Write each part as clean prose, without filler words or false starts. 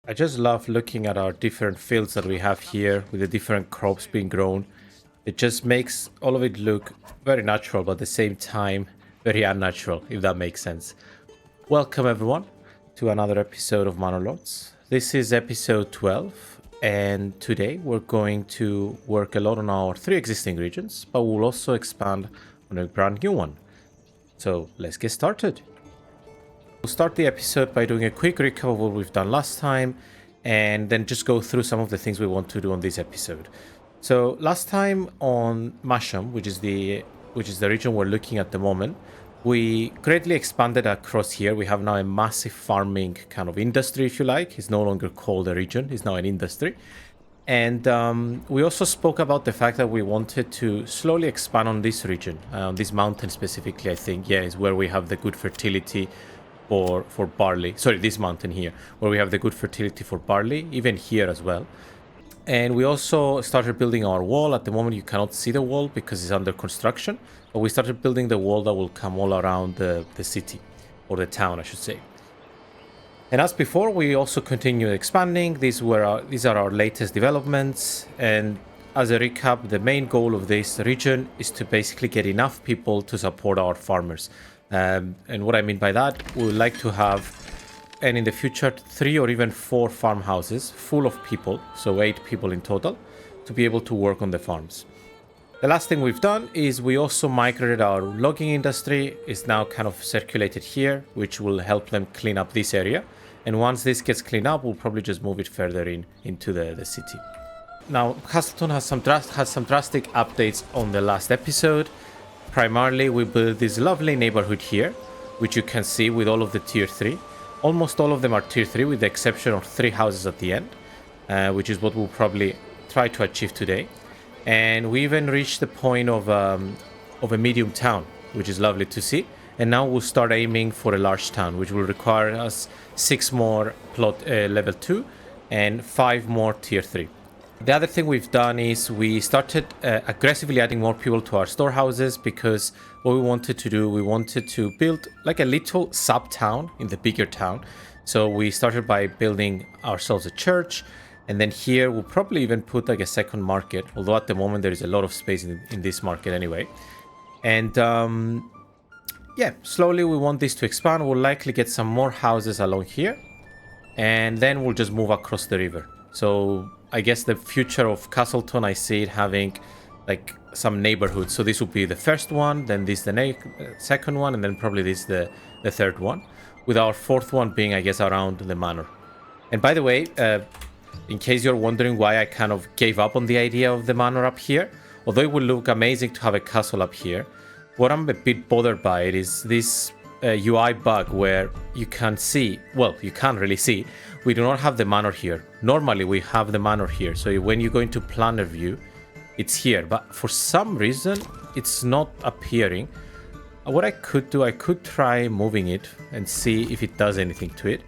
I just love looking at our different fields that we have here with the different crops being grown. It just makes all of it look very natural, but at the same time, very unnatural, if that makes sense. Welcome everyone to another episode of Manor Lords. This is episode 12, and today we're going to work a lot on our 3 existing regions, but we'll also expand on a brand new one. So let's get started. We'll start the episode by doing a quick recap of what we've done last time, and then just go through some of the things we want to do on this episode. So last time on Masham, which is the region we're looking at the moment, we greatly expanded across here. We have now a massive farming kind of industry, if you like. It's no longer called a region, it's now an industry. And we also spoke about the fact that we wanted to slowly expand on this region, on this mountain specifically, I think. Yeah, is where we have the good fertility for barley. Sorry, this mountain here, where we have the good fertility for barley, even here as well. And we also started building our wall. At the moment you cannot see the wall because it's under construction, but we started building the wall that will come all around the city, or the town I should say. And as before, we also continue expanding. These are our latest developments, and as a recap, the main goal of this region is to basically get enough people to support our farmers. And what I mean by that, we would like to have, and in the future, 3 or even 4 farmhouses full of people, so 8 people in total, to be able to work on the farms. The last thing we've done is we also migrated our logging industry. It's now kind of circulated here, which will help them clean up this area. And once this gets cleaned up, we'll probably just move it further into the city. Now, Castleton has some drastic updates on the last episode. Primarily, we built this lovely neighborhood here, which you can see with all of the tier 3. Almost all of them are tier 3, with the exception of 3 houses at the end, which is what we'll probably try to achieve today. And we even reached the point of a medium town, which is lovely to see. And now we'll start aiming for a large town, which will require us 6 more plot level 2 and 5 more tier 3. The other thing we've done is we started aggressively adding more people to our storehouses, because what we wanted to do, we wanted to build like a little sub-town in the bigger town. So we started by building ourselves a church, and then here we'll probably even put like a second market, although at the moment there is a lot of space in this market anyway. And yeah, slowly we want this to expand. We'll likely get some more houses along here, and then we'll just move across the river. So I guess the future of Castleton, I see it having like some neighborhoods. So this will be the first one, then this the second one, and then probably this the third one, with our 4th one being, I guess, around the manor. And by the way, in case you're wondering why I kind of gave up on the idea of the manor up here, although it would look amazing to have a castle up here, what I'm a bit bothered by it is this UI bug where you can see, well, you can't really see, we do not have the manor here. Normally we have the manor here, so when you go into planner view, it's here, but for some reason it's not appearing. What I could do, I could try moving it and see if it does anything to it.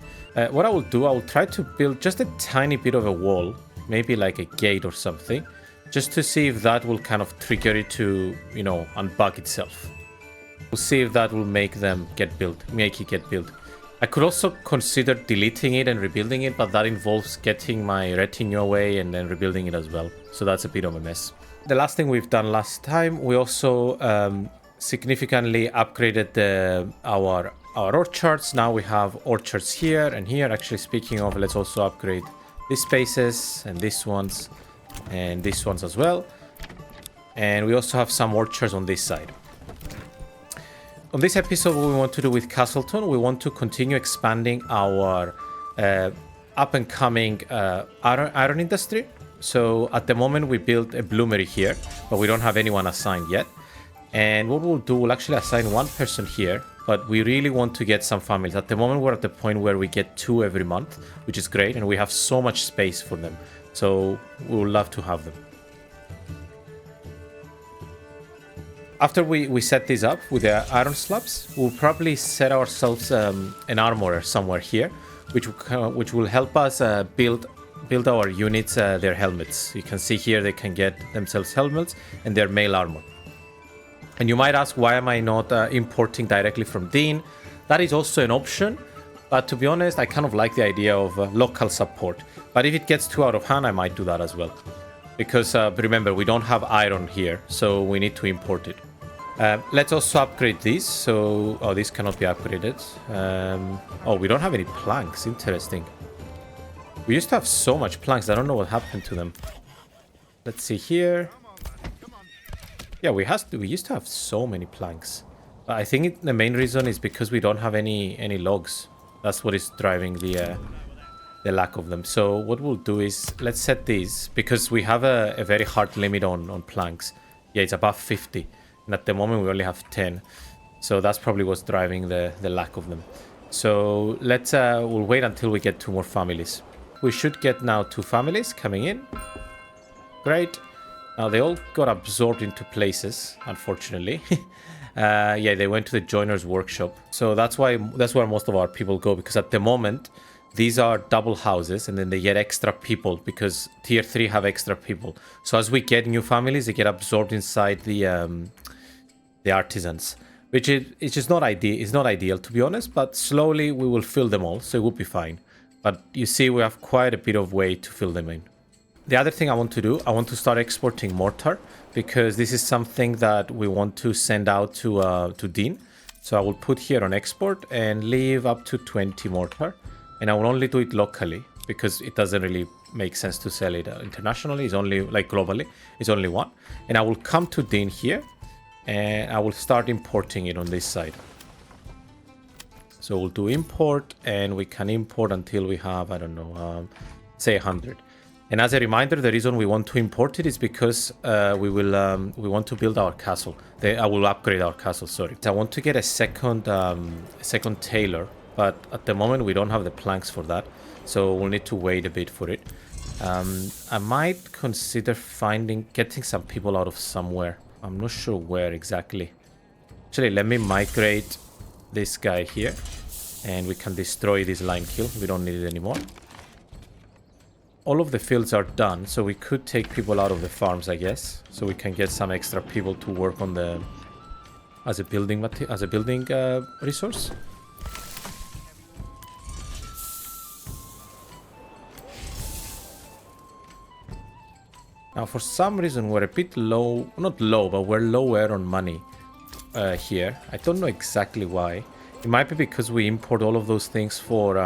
What I will do, I will try to build just a tiny bit of a wall, maybe like a gate or something, just to see if that will kind of trigger it to, you know, unbug itself. We'll see if that will make it get built. I could also consider deleting it and rebuilding it, but that involves getting my retinue away and then rebuilding it as well. So that's a bit of a mess. The last thing we've done last time, we also significantly upgraded our orchards. Now we have orchards here and here. Actually, speaking of, let's also upgrade these spaces and these ones and these ones as well. And we also have some orchards on this side. On this episode, what we want to do with Castleton, we want to continue expanding our up-and-coming iron industry. So at the moment, we built a bloomery here, but we don't have anyone assigned yet. And what we'll do, we'll actually assign 1 person here, but we really want to get some families. At the moment, we're at the point where we get 2 every month, which is great, and we have so much space for them. So we would love to have them. After we set this up with the iron slabs, we'll probably set ourselves an armorer somewhere here, which will help us build our units their helmets. You can see here they can get themselves helmets and their mail armor. And you might ask, why am I not importing directly from Dean? That is also an option, But to be honest, I kind of like the idea of local support. But if it gets too out of hand, I might do that as well. Because remember, we don't have iron here, so we need to import it. Let's also upgrade these. So, oh, these cannot be upgraded. Oh, we don't have any planks. Interesting. We used to have so much planks. I don't know what happened to them. Let's see here. Yeah, we used to have so many planks. But I think the main reason is because we don't have any logs. That's what is driving the lack of them. So what we'll do is let's set these because we have a very hard limit on planks. Yeah, it's above 50. And at the moment we only have 10. So that's probably what's driving the lack of them. So let's we'll wait until we get 2 more families. We should get now 2 families coming in. Great. Now they all got absorbed into places, unfortunately. Yeah, they went to the joiner's workshop. So that's where most of our people go, because at the moment these are double houses and then they get extra people because tier 3 have extra people. So as we get new families, they get absorbed inside the artisans, which it's just not ideal. It's not ideal, to be honest, but slowly we will fill them all, so it will be fine. But you see, we have quite a bit of way to fill them in. The other thing I want to do, I want to start exporting mortar, because this is something that we want to send out to Dean. So I will put here on export and leave up to 20 mortar, and I will only do it locally because it doesn't really make sense to sell it internationally. It's only like globally, it's only 1. And I will come to Dean here and I will start importing it on this side. So we'll do import, and we can import until we have, I don't know, say 100. And as a reminder, the reason we want to import it is because we want to build our castle. I will upgrade our castle, sorry. I want to get a second tailor, but at the moment we don't have the planks for that. So we'll need to wait a bit for it. I might consider getting some people out of somewhere. I'm not sure where exactly. Actually, let me migrate this guy here, and we can destroy this line kill. We don't need it anymore. All of the fields are done, so we could take people out of the farms, I guess, so we can get some extra people to work on the as a building resource. Now, for some reason, we're a bit low, not low, but we're lower on money here. I don't know exactly why. It might be because we import all of those things for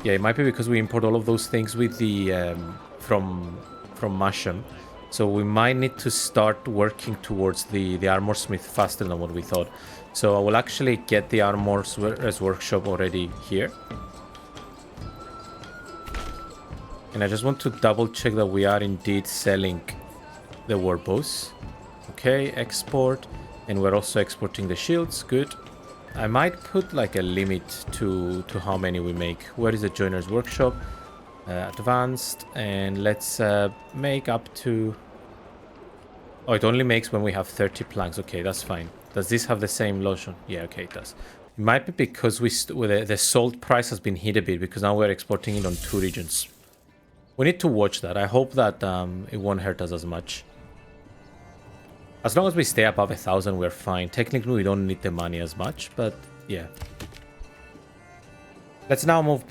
yeah, it might be because we import all of those things with the from Masham. So we might need to start working towards the armoursmith faster than what we thought. So I will actually get the armorer's workshop already here. And I just want to double check that we are indeed selling the war bows. Okay, export. And we're also exporting the shields. Good. I might put like a limit to how many we make. Where is the joiner's workshop? Advanced. And let's make up to... Oh, it only makes when we have 30 planks. Okay, that's fine. Does this have the same lotion? Yeah, okay, it does. It might be because the salt price has been hit a bit, because now we're exporting it on 2 regions. We need to watch that. I hope that it won't hurt us as much. As long as we stay above 1,000, we're fine. Technically, we don't need the money as much, but yeah. Let's now move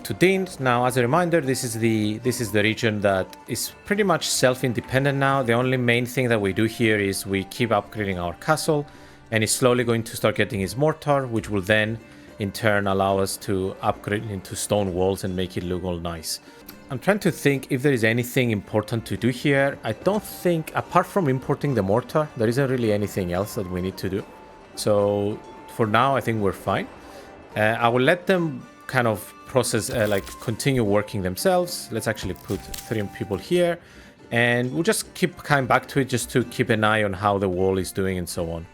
to Dean. Now, as a reminder, this is the region that is pretty much self-independent now. The only main thing that we do here is we keep upgrading our castle, and it's slowly going to start getting his mortar, which will then, in turn, allow us to upgrade into stone walls and make it look all nice. I'm trying to think if there is anything important to do here. I don't think, apart from importing the mortar, there isn't really anything else that we need to do. So for now, I think we're fine. I will let them kind of process, continue working themselves. Let's actually put 3 people here. And we'll just keep coming back to it just to keep an eye on how the wall is doing and so on.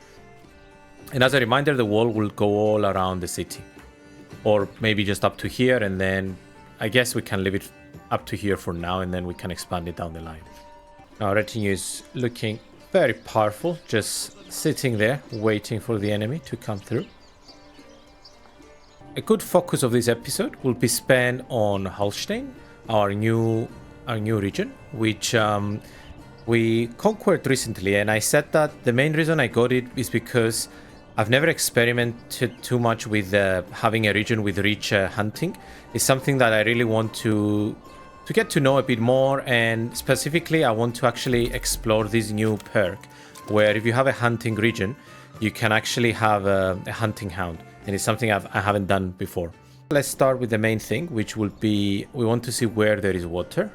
And as a reminder, the wall will go all around the city. Or maybe just up to here, and then I guess we can leave it up to here for now, and then we can expand it down the line. Now, retinue is looking very powerful, just sitting there waiting for the enemy to come through. A good focus of this episode will be spent on Hallstein, our new region, which we conquered recently. And I said that the main reason I got it is because I've never experimented too much with having a region with rich hunting. It's something that I really want to get to know a bit more, and specifically I want to actually explore this new perk where if you have a hunting region, you can actually have a hunting hound, and it's something I haven't done before. Let's start with the main thing, which will be we want to see where there is water.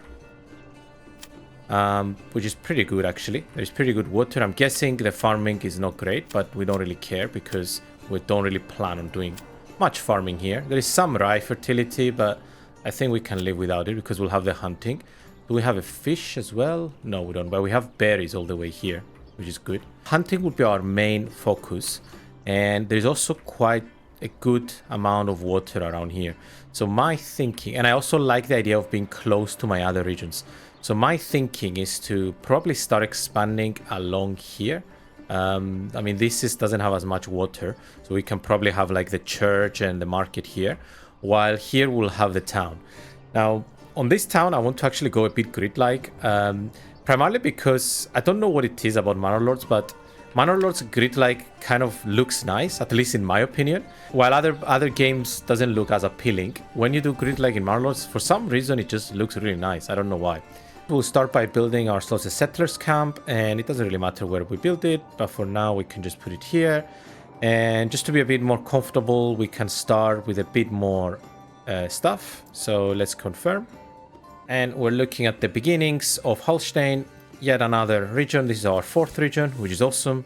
Which is pretty good actually. There's pretty good water. I'm guessing the farming is not great, but we don't really care because we don't really plan on doing much farming here. There is some rye fertility, but I think we can live without it because we'll have the hunting. Do we have a fish as well? No, we don't, but we have berries all the way here, which is good. Hunting would be our main focus, and there's also quite a good amount of water around here. So my thinking, and I also like the idea of being close to my other regions. So my thinking is to probably start expanding along here. I mean, this doesn't have as much water, so we can probably have like the church and the market here, while here we'll have the town. Now, on this town, I want to actually go a bit grid-like, primarily because I don't know what it is about Manor Lords, but Manor Lords grid-like kind of looks nice, at least in my opinion, while other games doesn't look as appealing. When you do grid-like in Manor Lords, for some reason, it just looks really nice. I don't know why. We'll start by building ourselves a settlers camp, and it doesn't really matter where we build it, but for now we can just put it here. And just to be a bit more comfortable, we can start with a bit more stuff. So let's confirm. And we're looking at the beginnings of Hallstein, yet another region. This is our 4th region, which is awesome.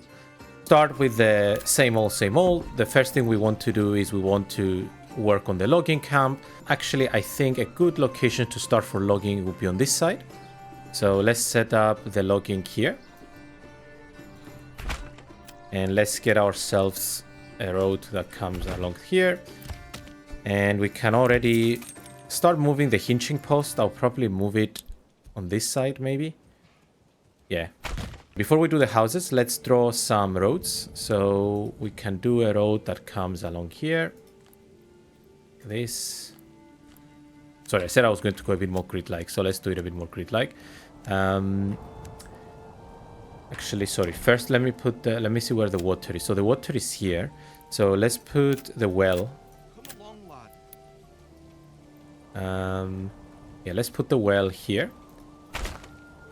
Start with the same old, same old. The first thing we want to do is we want to work on the logging camp. Actually, I think a good location to start for logging would be on this side. So let's set up the logging here. And let's get ourselves a road that comes along here. And we can already start moving the hinging post. I'll probably move it on this side, maybe. Yeah. Before we do the houses, let's draw some roads. So we can do a road that comes along here. This. Sorry, I said I was going to go a bit more grid-like, so let's do it a bit more grid-like. Actually, sorry. First, let me see where the water is. So the water is here. So let's put the well. Yeah, let's put the well here,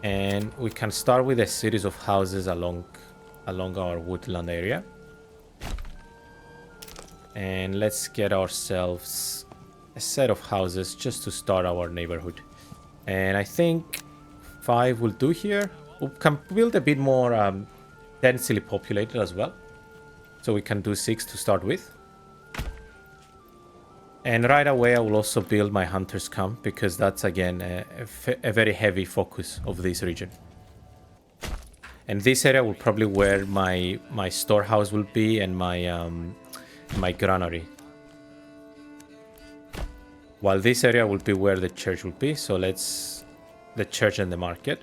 and we can start with a series of houses along our woodland area. And let's get ourselves a set of houses just to start our neighborhood. And I think 5 will do here. We can build a bit more densely populated as well. So we can do 6 to start with. And right away I will also build my hunter's camp, because that's again a very heavy focus of this region. And this area will probably where my storehouse will be, and my granary. While this area will be where the church will be. So the church and the market.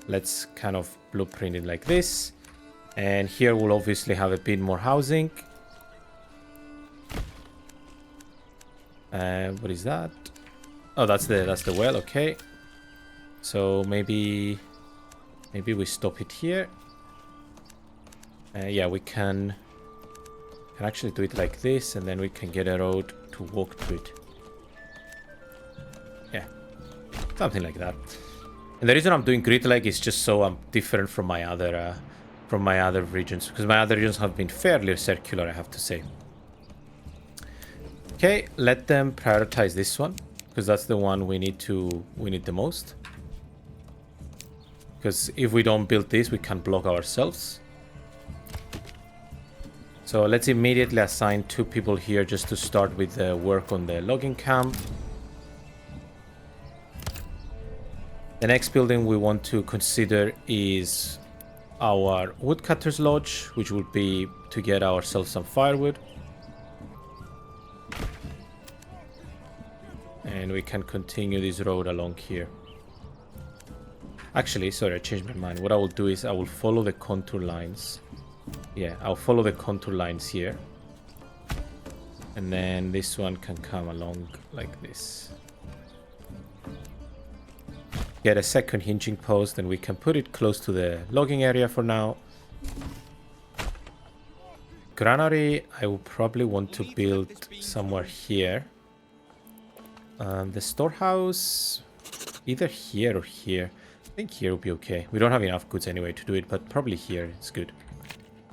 Let's kind of blueprint it like this. And here we'll obviously have a bit more housing. What is that? Oh, that's the well. Okay. So maybe we stop it here. Yeah, we can actually do it like this, and then we can get a road to walk to it. Yeah, something like that. And the reason I'm doing grid-like is just so I'm different from my other regions, because my other regions have been fairly circular, I have to say. Okay, let them prioritize this one, because that's the one we need the most. Because if we don't build this, we can block ourselves. So let's immediately assign 2 people here just to start with the work on the logging camp. The next building we want to consider is our woodcutter's lodge, which will be to get ourselves some firewood. And we can continue this road along here. Actually, sorry, I changed my mind. What I will do is I will follow the contour lines. Yeah, I'll follow the contour lines here. And then this one can come along like this. Get a second hinging post, and we can put it close to the logging area for now. granary, I will probably want to build somewhere here. The storehouse, either here or here. I think here will be okay. We don't have enough goods anyway to do it, but probably here it's good.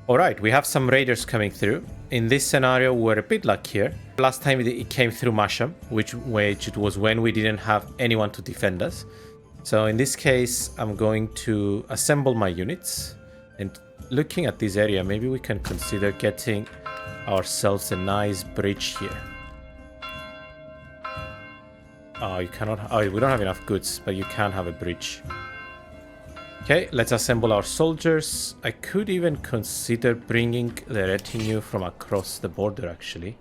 Alright, we have some raiders coming through. In this scenario, we're a bit luckier. Last time it came through Masham, which it was when we didn't have anyone to defend us. So in this case, I'm going to assemble my units. And looking at this area, maybe we can consider getting ourselves a nice bridge here. Oh, you cannot... Oh, we don't have enough goods, but you can have a bridge. Okay, let's assemble our soldiers. I could even consider bringing the retinue from across the border, actually.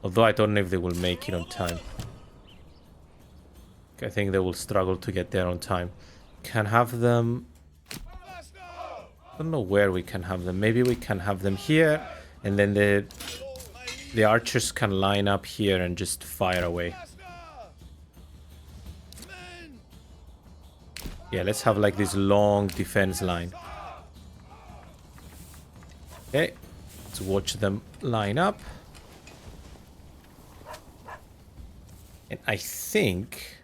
Although I don't know if they will make it on time. I think they will struggle to get there on time. Can have them... I don't know where we can have them. Maybe we can have them here. And then the archers can line up here and just fire away. Yeah, let's have like this long defense line. Okay, let's watch them line up. And I think,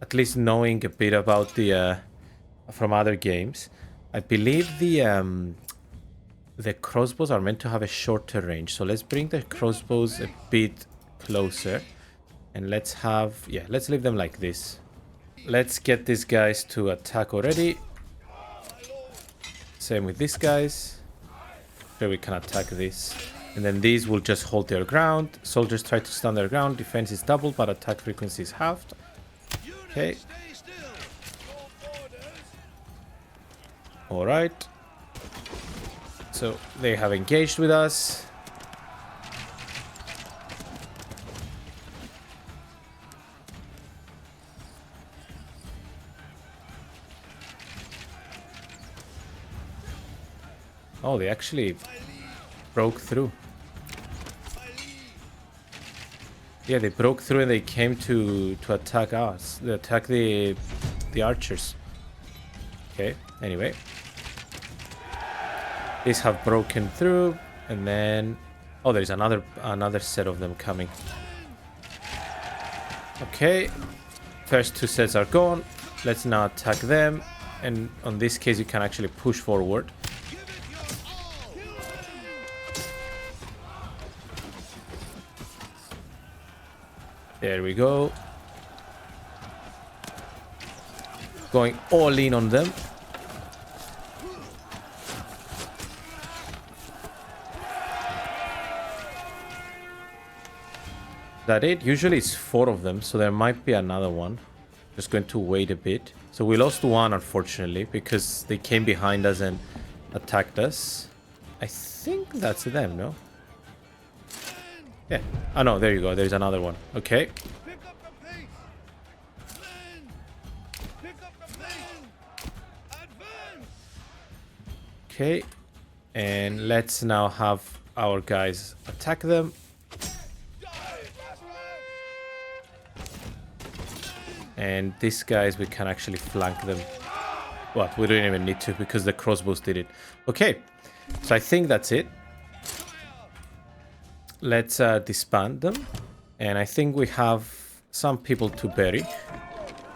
at least knowing a bit about the from other games, I believe the crossbows are meant to have a shorter range. So let's bring the crossbows a bit closer, and let's have, yeah, let's leave them like this. Let's get these guys to attack already. Same with these guys. Here we can attack this. And then these will just hold their ground. Soldiers try to stand their ground. Defense is doubled, but attack frequency is halved. Okay. Alright. So they have engaged with us. Oh, they actually broke through. Yeah, they broke through and they came to attack us. They attack the archers. Okay, anyway. These have broken through, and then... Oh, there's another set of them coming. Okay. First two sets are gone. Let's now attack them. And on this case, you can actually push forward. There we go. Going all in on them. That it? Usually it's 4 of them, so there might be another one. Just going to wait a bit. So we lost one, unfortunately, because they came behind us and attacked us. I think that's them, no? Yeah. Oh no, there you go. There's another one. Okay. Okay. And let's now have our guys attack them. And these guys, we can actually flank them. Well, we don't even need to because the crossbows did it. Okay. So I think that's it. Let's disband them. And I think we have some people to bury.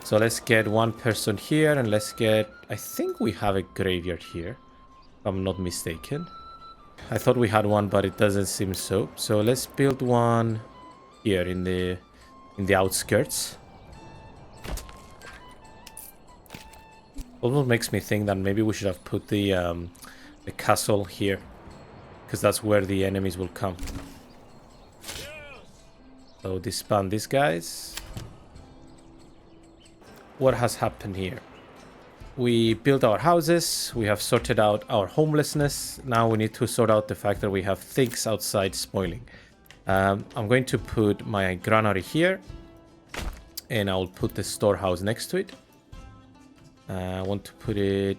So let's get one person here and let's get... I think we have a graveyard here, if I'm not mistaken. I thought we had one, but it doesn't seem so. So let's build one here in the outskirts. Almost makes me think that maybe we should have put the castle here, because that's where the enemies will come. So disband these guys. What has happened here? We built our houses. We have sorted out our homelessness. Now we need to sort out the fact that we have things outside spoiling. I'm going to put my granary here. And I'll put the storehouse next to it. I want to put it...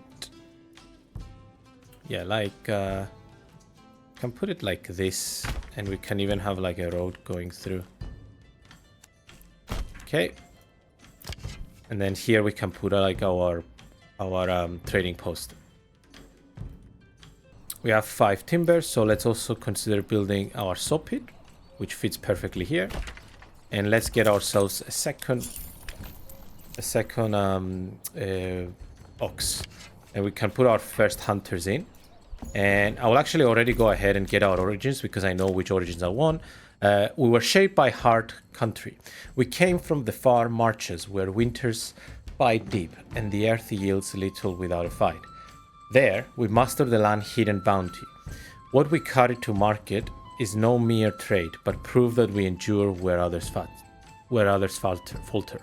Yeah, like... can put it like this. And we can even have like a road going through. Okay. And then here we can put like our trading post. We have 5 timber, so let's also consider building our saw pit, which fits perfectly here. And let's get ourselves a second ox, and we can put our first hunters in. And I will actually already go ahead and get our origins because I know which origins I want. We were shaped by hard country. We came from the far marches where winters bite deep and the earth yields little without a fight. There we master the land hidden bounty. What we carry to market is no mere trade, but proof that we endure where others falter.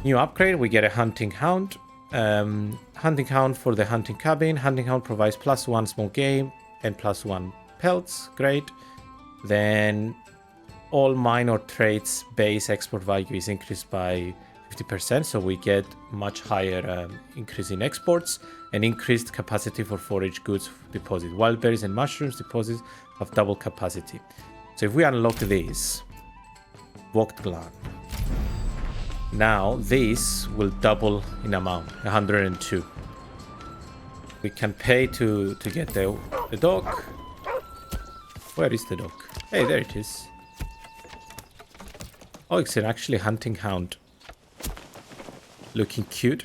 New upgrade, we get a hunting hound. Hunting hound for the hunting cabin. Hunting hound provides +1 small game and +1 pelts. Great. Then all minor traits base export value is increased by 50%, so we get much higher increase in exports and increased capacity for forage goods deposit. Wild berries and mushrooms deposits have double capacity. So if we unlock these, Vogt Glan. Now this will double in amount, 102. We can pay to get the dog. Where is the dog? Hey, there it is. Oh, it's an actually hunting hound. Looking cute.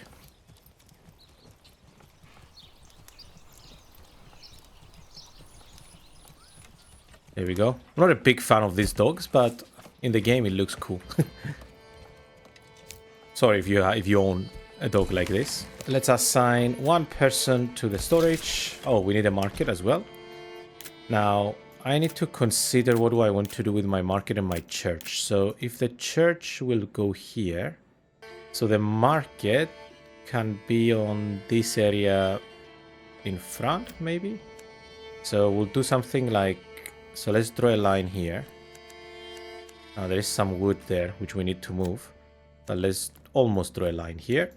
There we go. I'm not a big fan of these dogs, but in the game it looks cool. Sorry if you own a dog like this. Let's assign one person to the storage. Oh, we need a market as well. Now, I need to consider what do I want to do with my market and my church. So if the church will go here, so the market can be on this area in front, maybe. So we'll do something like, so let's draw a line here. Now there is some wood there, which we need to move. But let's almost draw a line here.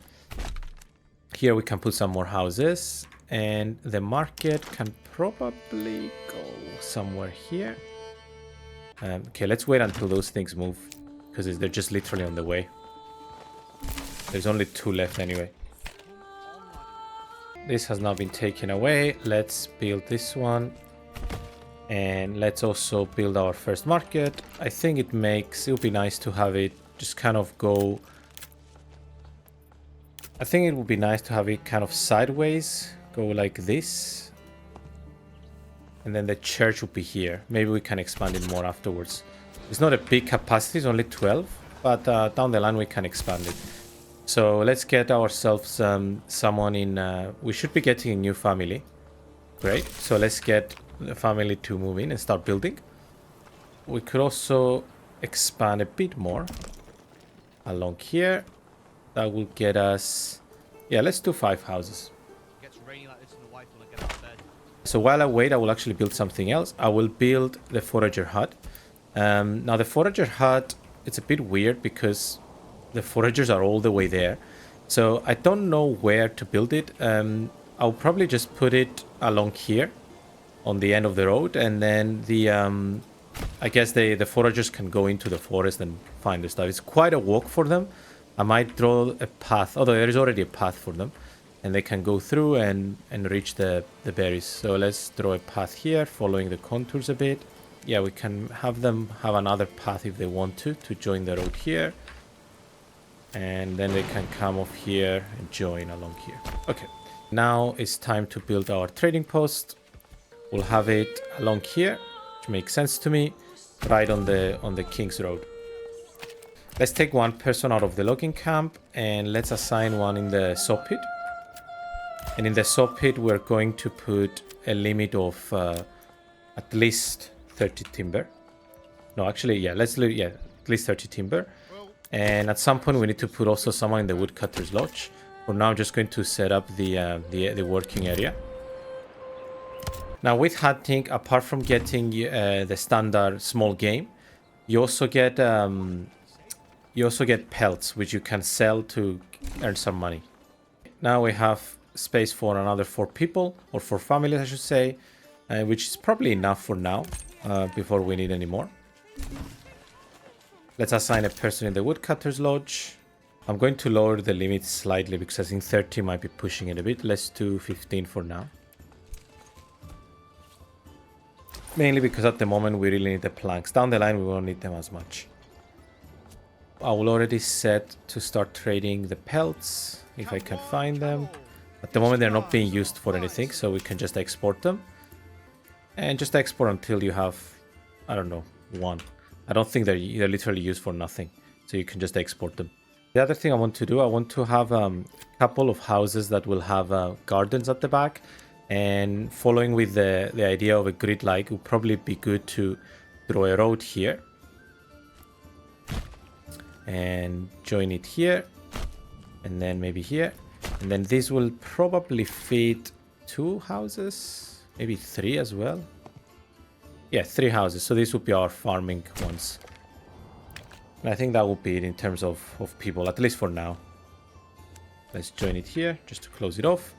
Here we can put some more houses. And the market can probably go somewhere here. Okay, let's wait until those things move, because they're just literally on the way. There's only 2 left anyway. This has now been taken away. Let's build this one. And let's also build our first market. I think it would be nice to have it just kind of go... I think it would be nice to have it kind of sideways. Go like this. And then the church would be here. Maybe we can expand it more afterwards. It's not a big capacity, it's only 12. But down the line we can expand it. So let's get ourselves someone in... we should be getting a new family. Great. So let's get the family to move in and start building. We could also expand a bit more along here. That will get us... Yeah, let's do 5 houses. So while I wait, I will actually build something else. I will build the forager hut. Now the forager hut, it's a bit weird because the foragers are all the way there. So I don't know where to build it. I'll probably just put it along here on the end of the road. And then the I guess the foragers can go into the forest and find the stuff. It's quite a walk for them. I might draw a path, although there is already a path for them. And they can go through and reach the berries. So let's draw a path here, following the contours a bit. Yeah, we can have them have another path if they want to join the road here. And then they can come off here and join along here. Okay, now it's time to build our trading post. We'll have it along here, which makes sense to me, right on the King's Road. Let's take one person out of the logging camp and let's assign one in the saw pit. And in the saw pit, we're going to put a limit of at least 30 timber. No, actually, yeah, at least 30 timber. And at some point, we need to put also someone in the woodcutter's lodge. For now, I'm just going to set up the working area. Now, with hunting, apart from getting the standard small game, you also get pelts, which you can sell to earn some money. Now we have space for another 4 people, or 4 families I should say, which is probably enough for now, before we need any more. Let's assign a person in the woodcutter's lodge. I'm going to lower the limit slightly because I think 30 might be pushing it a bit. Let's do 15 for now. Mainly because at the moment we really need the planks. Down the line we won't need them as much. I will already set to start trading the pelts if I can find them. At the moment they're not being used for anything, so we can just export them. And just export until you have, I don't know, one. I don't think they're literally used for nothing, so you can just export them. The other thing I want to do, I want to have a couple of houses that will have gardens at the back. And following with the idea of a grid like, it would probably be good to throw a road here. And join it here. And then maybe here. And then this will probably feed 2 houses. Maybe 3 as well. Yeah, 3 houses. So this would be our farming ones. And I think that would be it in terms of people, at least for now. Let's join it here, just to close it off.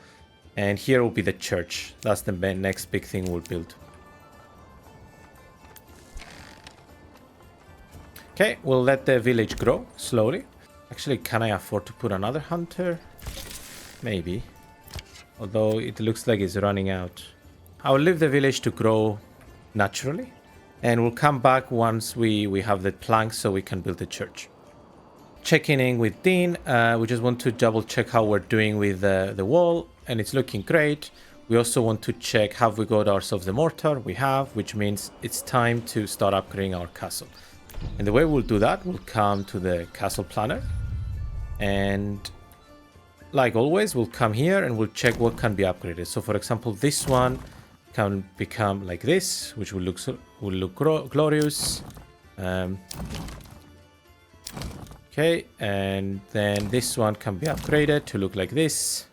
And here will be the church. That's the next big thing we'll build. Okay, we'll let the village grow slowly. Actually, can I afford to put another hunter? Maybe. Although it looks like it's running out. I will leave the village to grow naturally. And we'll come back once we have the planks so we can build the church. Checking in with Dean. We just want to double check how we're doing with the wall. And it's looking great. We also want to check, have we got ourselves the mortar? We have, which means it's time to start upgrading our castle. And the way we'll do that, we'll come to the castle planner. And like always, we'll come here and we'll check what can be upgraded. So for example, this one can become like this, which will look glorious. Okay, and then this one can be upgraded to look like this.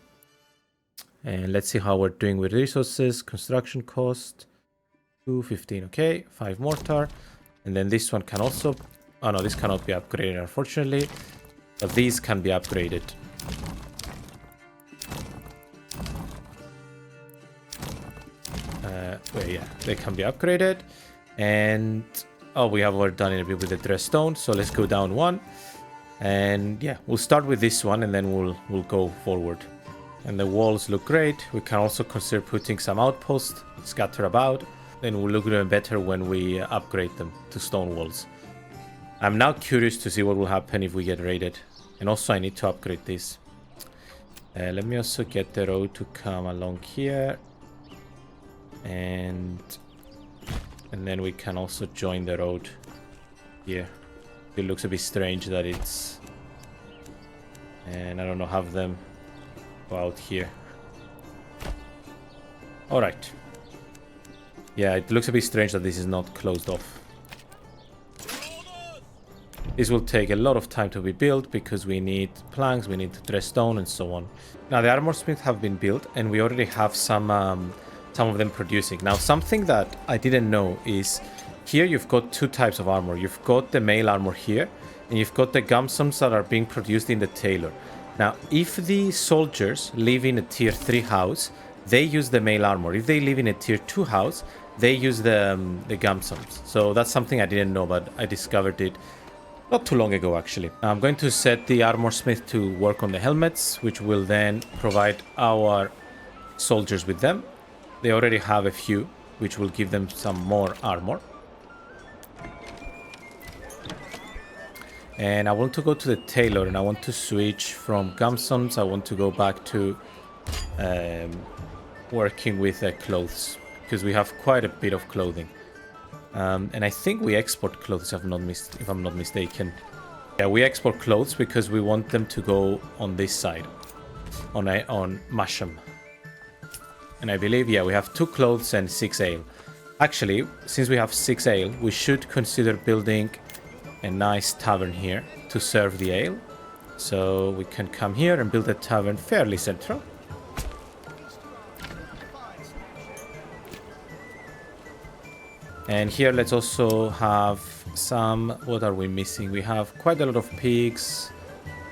And let's see how we're doing with resources. Construction cost 215. Okay, 5 mortar. And then this one can also, oh no, this cannot be upgraded unfortunately, but these can be upgraded. Yeah, they can be upgraded. And oh, we have already done it a bit with the dress stone, so let's go down 1. And yeah, we'll start with this one and then we'll go forward. And the walls look great. We can also consider putting some outposts scattered about. Then we'll look even better when we upgrade them to stone walls. I'm now curious to see what will happen if we get raided. And also I need to upgrade this. Let me also get the road to come along here. And then we can also join the road here. It looks a bit strange that it's... And I don't know, have them go out here. Alright. Yeah, it looks a bit strange that this is not closed off. This will take a lot of time to be built because we need planks, we need dress stone and so on. Now the armoursmith have been built and we already have some of them producing. Now something that I didn't know is here you've got 2 types of armor. You've got the mail armor here and you've got the gumsums that are being produced in the tailor. Now if the soldiers live in a tier 3 house, they use the mail armor. If they live in a tier 2 house, they use the gumsums. So that's something I didn't know, but I discovered it not too long ago actually. Now, I'm going to set the armoursmith to work on the helmets, which will then provide our soldiers with them. They already have a few, which will give them some more armor. And I want to go to the tailor and I want to switch from gumsums. I want to go back to working with clothes because we have quite a bit of clothing. And I think we export clothes if I'm not mistaken. Yeah, we export clothes because we want them to go on this side, on Masham. And I believe, yeah, we have 2 clothes and 6 ale. Actually, since we have 6 ale, we should consider building a nice tavern here to serve the ale. So we can come here and build a tavern fairly central. And here let's also have some... What are we missing? We have quite a lot of pigs.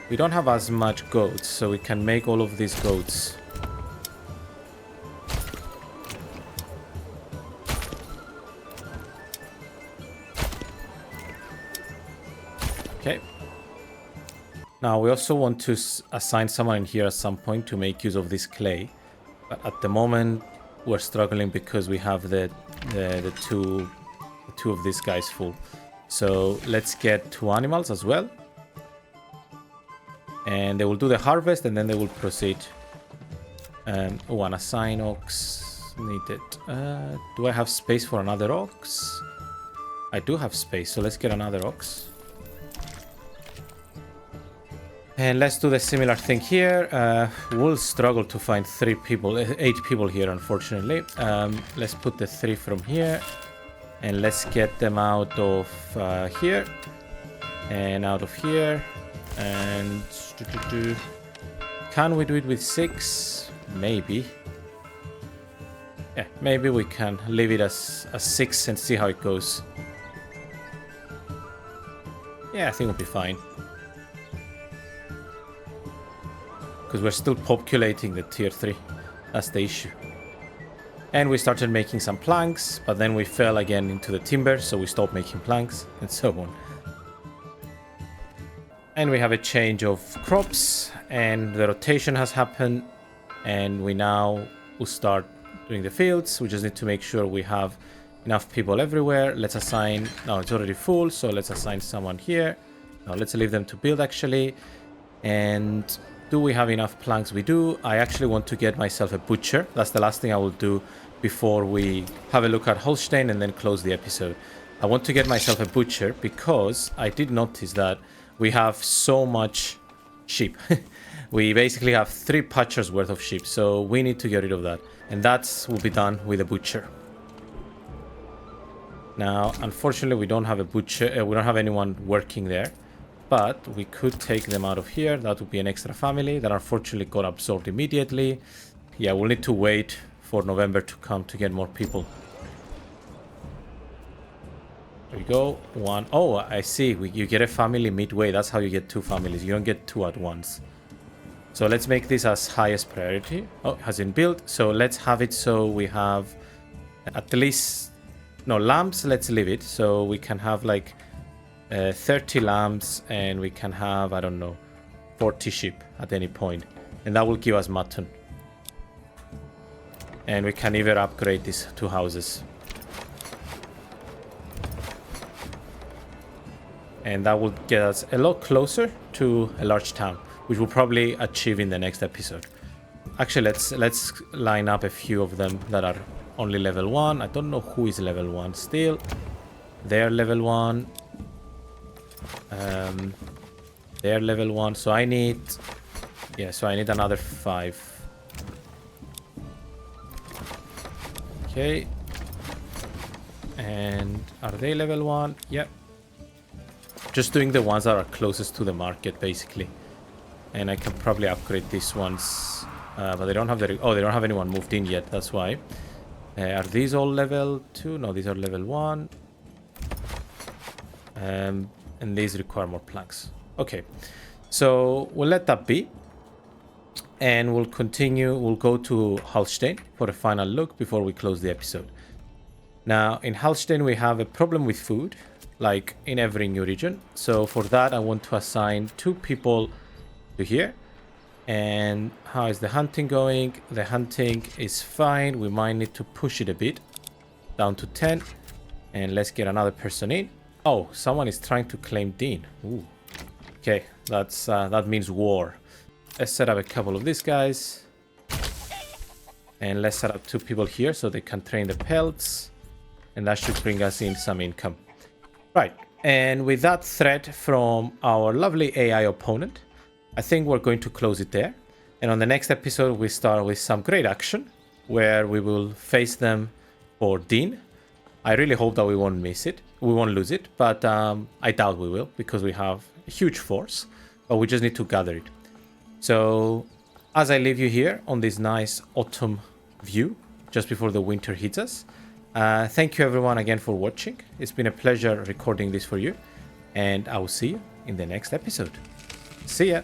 We don't have as much goats, so we can make all of these goats. Okay. Now we also want to assign someone in here at some point to make use of this clay. But at the moment we're struggling because we have the the two of these guys full. So let's get 2 animals as well. And they will do the harvest and then they will proceed. Oh, an assign ox needed. Do I have space for another ox? I do have space, so let's get another ox. And let's do the similar thing here. We'll struggle to find 8 people here, unfortunately. Let's put the 3 from here. And let's get them out of here. And out of here. And can we do it with 6? Maybe. Yeah, maybe we can leave it as 6 and see how it goes. Yeah, I think we'll be fine. Because we're still populating the tier 3. That's the issue. And we started making some planks, but then we fell again into the timber, so we stopped making planks, and so on. And we have a change of crops, and the rotation has happened, and we now will start doing the fields. We just need to make sure we have enough people everywhere. Let's assign... No, it's already full, so let's assign someone here. Now let's leave them to build, actually. And... do we have enough planks? We do. I actually want to get myself a butcher. That's the last thing I will do before we have a look at Hallstein and then close the episode. I want to get myself a butcher because I did notice that we have so much sheep. We basically have 3 patchers worth of sheep, so we need to get rid of that. And that will be done with a butcher. Now, unfortunately, we don't have a butcher. We don't have anyone working there. But we could take them out of here. That would be an extra family that unfortunately got absorbed immediately. Yeah, we'll need to wait for November to come to get more people. There we go. 1. Oh, I see. You get a family midway. That's how you get 2 families. You don't get 2 at once. So let's make this as highest priority. Oh, it has been built. So let's have it so we have at least... No, lambs, let's leave it. So we can have like... 30 lambs, and we can have, I don't know, 40 sheep at any point, and that will give us mutton. And we can either upgrade these 2 houses, and that will get us a lot closer to a large town, which we'll probably achieve in the next episode. Actually, let's line up a few of them that are only level 1. I don't know who is level 1 still. They're level 1. They're level 1, so I need... Yeah, so I need another 5. Okay. And are they level 1? Yep. Just doing the ones that are closest to the market, basically. And I can probably upgrade these ones. But they don't have the... Oh, they don't have anyone moved in yet, that's why. Are these all level 2? No, these are level 1. And these require more planks. Okay, so we'll let that be. And we'll continue. We'll go to Hallstein for a final look before we close the episode. Now, in Hallstein, we have a problem with food, like in every new region. So for that, I want to assign 2 people to here. And how is the hunting going? The hunting is fine. We might need to push it a bit, down to 10. And let's get another person in. Oh, someone is trying to claim Dean. Ooh. Okay, that means war. Let's set up a couple of these guys. And let's set up 2 people here so they can train the pelts. And that should bring us in some income. Right, and with that threat from our lovely AI opponent, I think we're going to close it there. And on the next episode, we start with some great action, where we will face them for Dean. I really hope that we won't miss it. We won't lose it, but I doubt we will, because we have a huge force, but we just need to gather it. So, as I leave you here on this nice autumn view, just before the winter hits us, thank you everyone again for watching. It's been a pleasure recording this for you, and I will see you in the next episode. See ya!